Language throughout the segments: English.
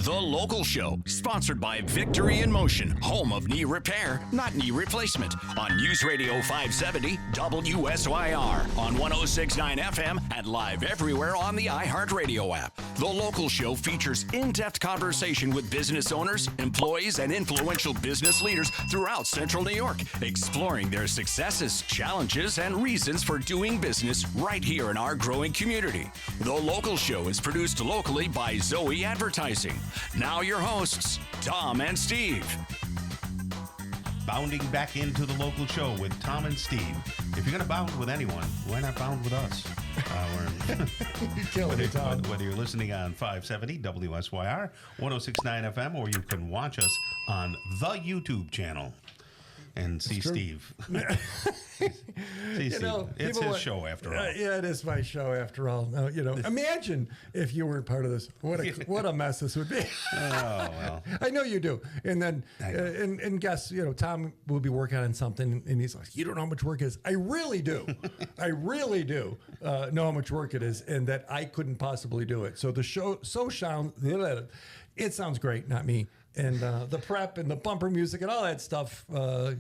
The Local Show, sponsored by Victory in Motion, home of knee repair, not knee replacement, on News Radio 570 WSYR, on 106.9 FM, and live everywhere on the iHeartRadio app. The Local Show features in-depth conversation with business owners, employees, and influential business leaders throughout Central New York, exploring their successes, challenges, and reasons for doing business right here in our growing community. The Local Show is produced locally by Zoe Advertising. Now your hosts, Tom and Steve. Bounding back into the Local Show with Tom and Steve. If you're going to bound with anyone, why not bound with us? You're killing me, Tom. Whether you're listening on 570 WSYR, 106.9 FM, or you can watch us on the YouTube channel and see Steve. It's his show after all. Yeah, it is my show after all. Now, imagine if you weren't part of this. What a mess this would be. Oh, well. I know you do. And then, and guess, Tom will be working on something, and he's like, you don't know how much work it is. I really do. I really do know how much work it is, and that I couldn't possibly do it. So the show, it sounds great, not me. And the prep and the bumper music and all that stuff. Right.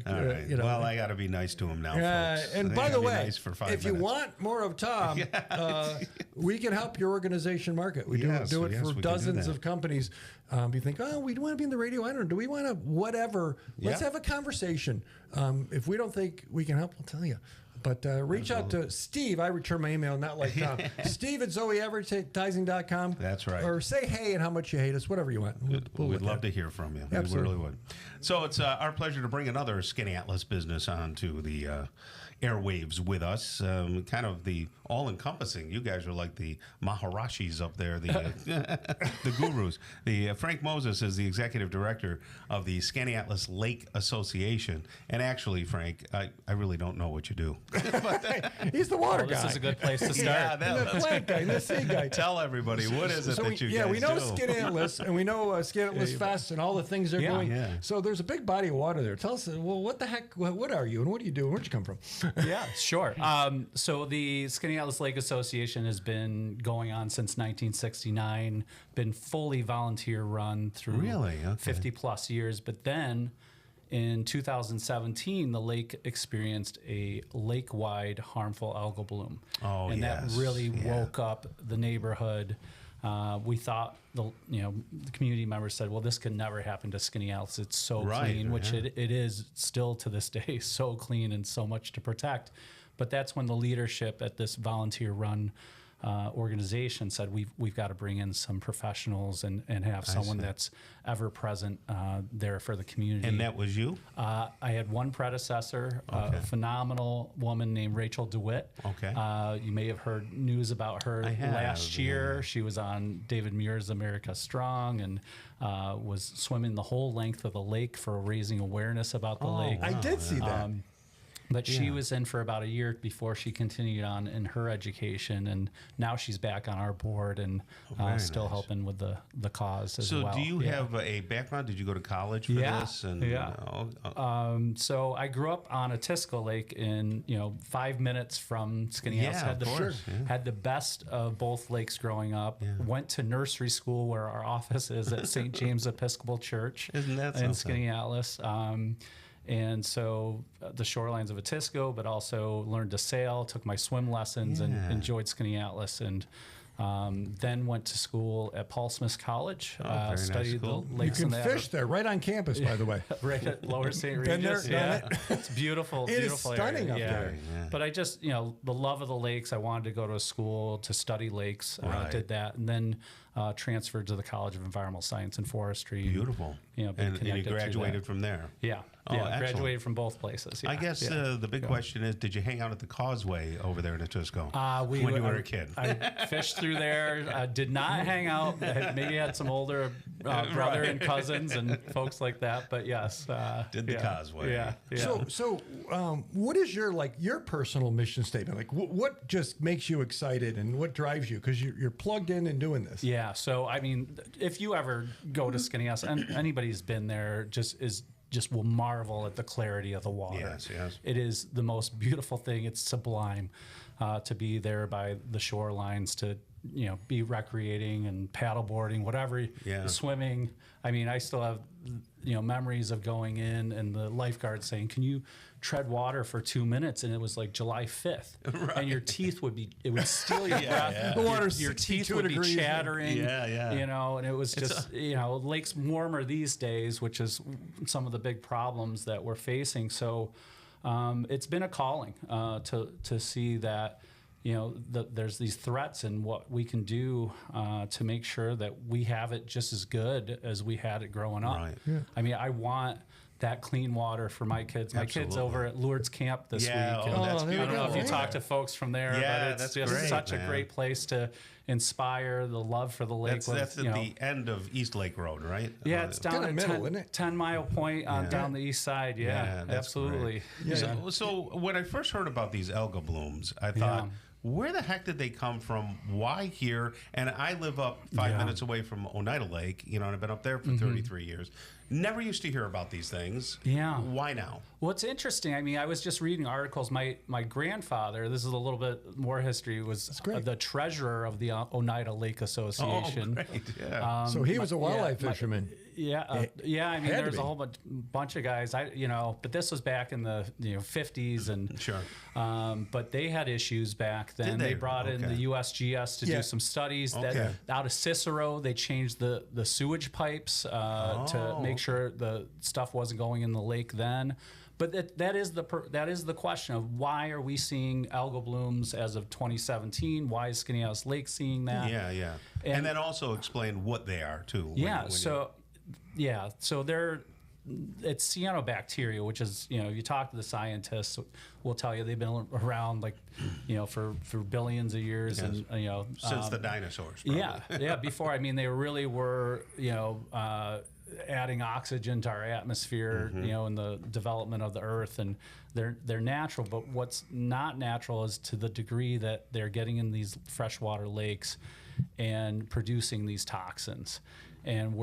Well, I got to be nice to him now, folks. And by the way, nice for 5 if minutes. you want more of Tom, we can help your organization market. We do it for dozens of companies. You think, we want to be in the radio. I don't know. Do we want to whatever? Let's have a conversation. If we don't think we can help, we'll tell you. But reach out to Steve. I return my email, not like Tom. Steve at ZoeAdvertising.com. That's right. Or say hey and how much you hate us, whatever you want. We'd love to hear from you. Absolutely. We really would. So it's our pleasure to bring another Skaneateles business onto the airwaves with us. Kind of the all-encompassing. You guys are like the Maharashis up there, the gurus. Frank Moses is the executive director of the Skaneateles Lake Association. And actually, Frank, I really don't know what you do. He's the water guy. This is a good place to start. The plant guy, the sea guy. Tell everybody, what is it that you guys do? Yeah, we know Skaneateles, and we know Skaneateles Fest and all the things they're doing. Yeah. So there's a big body of water there. Tell us, what the heck, what are you, and what do you do, and where'd you come from? Yeah, sure. So the Skaneateles Lake Association has been going on since 1969, been fully volunteer run through 50 plus years. But then in 2017, the lake experienced a lake-wide harmful algal bloom. And that really woke up the neighborhood. We thought the community members said, well, this could never happen to Skaneateles. It's so clean, which it is still to this day, so clean and so much to protect. But that's when the leadership at this volunteer-run organization said we've got to bring in some professionals and have someone that's ever present there for the community. And that was you? I had one predecessor, a phenomenal woman named Rachel DeWitt. You may have heard news about her last year. Yeah. She was on David Muir's America Strong and was swimming the whole length of the lake for raising awareness about the lake. I did see that. But she was in for about a year before she continued on in her education, and now she's back on our board and still helping with the cause as well. So do you have a background? Did you go to college for this? And, so I grew up on Atisco Lake in 5 minutes from Skaneateles. Had the best of both lakes growing up. Went to nursery school where our office is at St. James Episcopal Church. Isn't that in Skaneateles. And so the shorelines of Atisco, but also learned to sail, took my swim lessons, and enjoyed Skaneateles. And then went to school at Paul Smith College, studied the lakes. You can fish there, right on campus, by the way. Right at Lower St. Regis. It's beautiful, it beautiful is stunning area. up there. Yeah. But I just, the love of the lakes, I wanted to go to a school to study lakes. Did that, and then transferred to the College of Environmental Science and Forestry. Beautiful. And you graduated from there. Graduated from both places. I guess the big question is, did you hang out at the Causeway over there in Atisco when you were a kid? I fished through there. Did not hang out. Maybe had some older brother and cousins and folks like that. But yes, did the Causeway. Yeah. So what is your personal mission statement? Like, what just makes you excited and what drives you? Because you're plugged in and doing this. Yeah. So I mean, if you ever go to Skaneateles, and anybody's been there, just will marvel at the clarity of the water. Yes. It is the most beautiful thing. It's sublime to be there by the shorelines, to be recreating and paddleboarding, whatever, swimming. I mean, I still have, memories of going in and the lifeguard saying, "Can you tread water for 2 minutes?" And it was like July 5th. Right. And your teeth it would steal your breath. Yeah. The water's your teeth would be chattering. And it was just, lake's warmer these days, which is some of the big problems that we're facing. So it's been a calling to see that, there's these threats and what we can do to make sure that we have it just as good as we had it growing up. Right. Yeah. I mean, I want that clean water for my kids. My kids over at Lourdes Camp this week. That's I don't know if you talk to folks from there, but it's just such a great place to inspire the love for the lake. That's at the end of East Lake Road, right? Yeah, it's down at middle, isn't it? 10 Mile Point down the east side. Yeah, that's absolutely. Yeah. So when I first heard about these algal blooms, I thought, where the heck did they come from? Why here? And I live up 5 minutes away from Oneida Lake, and I've been up there for 33 years. Never used to hear about these things. Yeah. Why now? Well, it's interesting. I mean, I was just reading articles. My grandfather, this is a little bit more history, was the treasurer of the Oneida Lake Association. Oh, great. Yeah. So he was a wildlife fisherman. I mean, there's a whole bunch of guys. But this was back in the 50s, and sure. But they had issues back then. They brought in the USGS to do some studies. That out of Cicero, they changed the sewage pipes to make sure the stuff wasn't going in the lake then. But that is the question of why are we seeing algal blooms as of 2017? Why is Skaneateles Lake seeing that? Yeah. And then also explain what they are too. So it's cyanobacteria, which is, you talk to the scientists, will tell you they've been around for billions of years, and since the dinosaurs. Probably. Before. I mean, they really were adding oxygen to our atmosphere, in the development of the earth, and they're natural. But what's not natural is to the degree that they're getting in these freshwater lakes and producing these toxins. And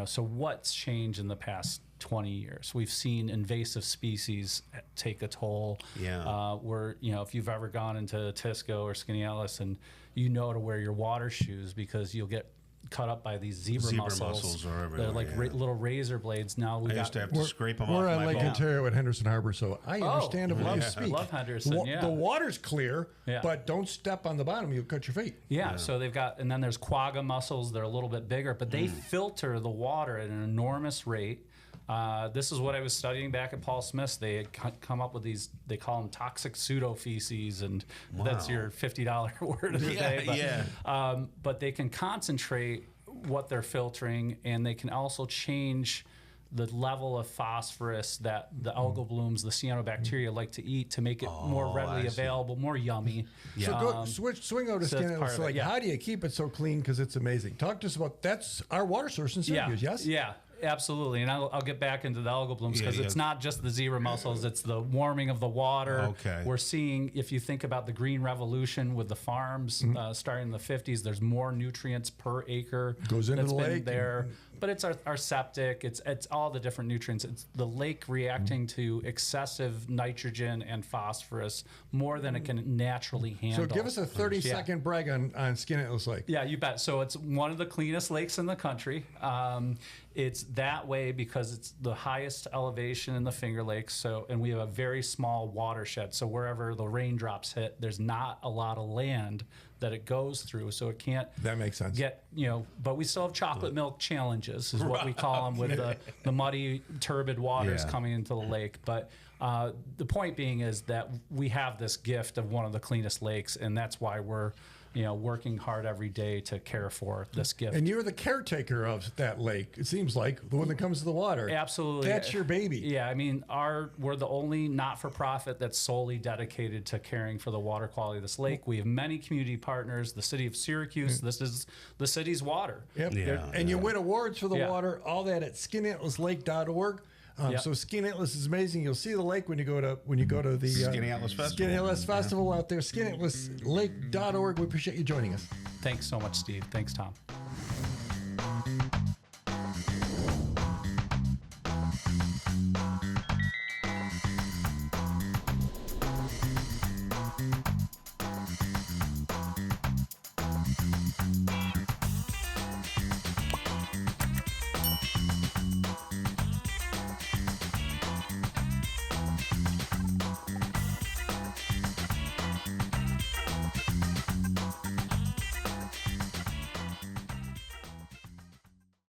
so what's changed in the past 20 years? We've seen invasive species take a toll. If you've ever gone into Tisco or Skaneateles, and to wear your water shoes because you'll get cut up by these zebra mussels. They're like little razor blades. Now I used to have to scrape them off We're my on Lake boat. Ontario at Henderson Harbor, so I understand of what you speak. Love Henderson, The water's clear, but don't step on the bottom. You'll cut your feet. So they've got, and then there's quagga mussels. They're a little bit bigger, but they filter the water at an enormous rate. This is what I was studying back at Paul Smith's. They had come up with these, they call them toxic pseudo-feces, and that's your $50 word of the day. But they can concentrate what they're filtering, and they can also change the level of phosphorus that the algal blooms, the cyanobacteria, like to eat to make it more readily available, more yummy. So swing over to Skaneateles Lake. How do you keep it so clean? Because it's amazing. Talk to us about, that's our water source in Syracuse, yes? Yeah. Absolutely, and I'll get back into the algal blooms because it's not just the zebra mussels; it's the warming of the water. We're seeing, if you think about the green revolution with the farms starting in the 50s, there's more nutrients per acre goes into the lake there. But it's our septic, it's all the different nutrients. It's the lake reacting to excessive nitrogen and phosphorus more than it can naturally handle. So give us a 30-second brag on Skaneateles Lake. Yeah, you bet. So it's one of the cleanest lakes in the country. It's that way because it's the highest elevation in the Finger Lakes. And we have a very small watershed. So wherever the raindrops hit, there's not a lot of land that it goes through, so it can't. That makes sense. But we still have chocolate milk challenges, is what we call them, with the muddy, turbid waters coming into the lake. But the point being is that we have this gift of one of the cleanest lakes, and that's why we're working hard every day to care for this gift. And you're the caretaker of that lake, it seems like, the one that comes to the water. Absolutely. That's your baby. Yeah, I mean, we're the only not-for-profit that's solely dedicated to caring for the water quality of this lake. We have many community partners, the City of Syracuse. This is the city's water. And you win awards for the water, all that at skaneateleslake.org. So Skaneateles is amazing. You'll see the lake when you go to the Skaneateles Festival. Skaneateles Festival out there. Skaneateleslake.org. We appreciate you joining us. Thanks so much, Steve. Thanks, Tom.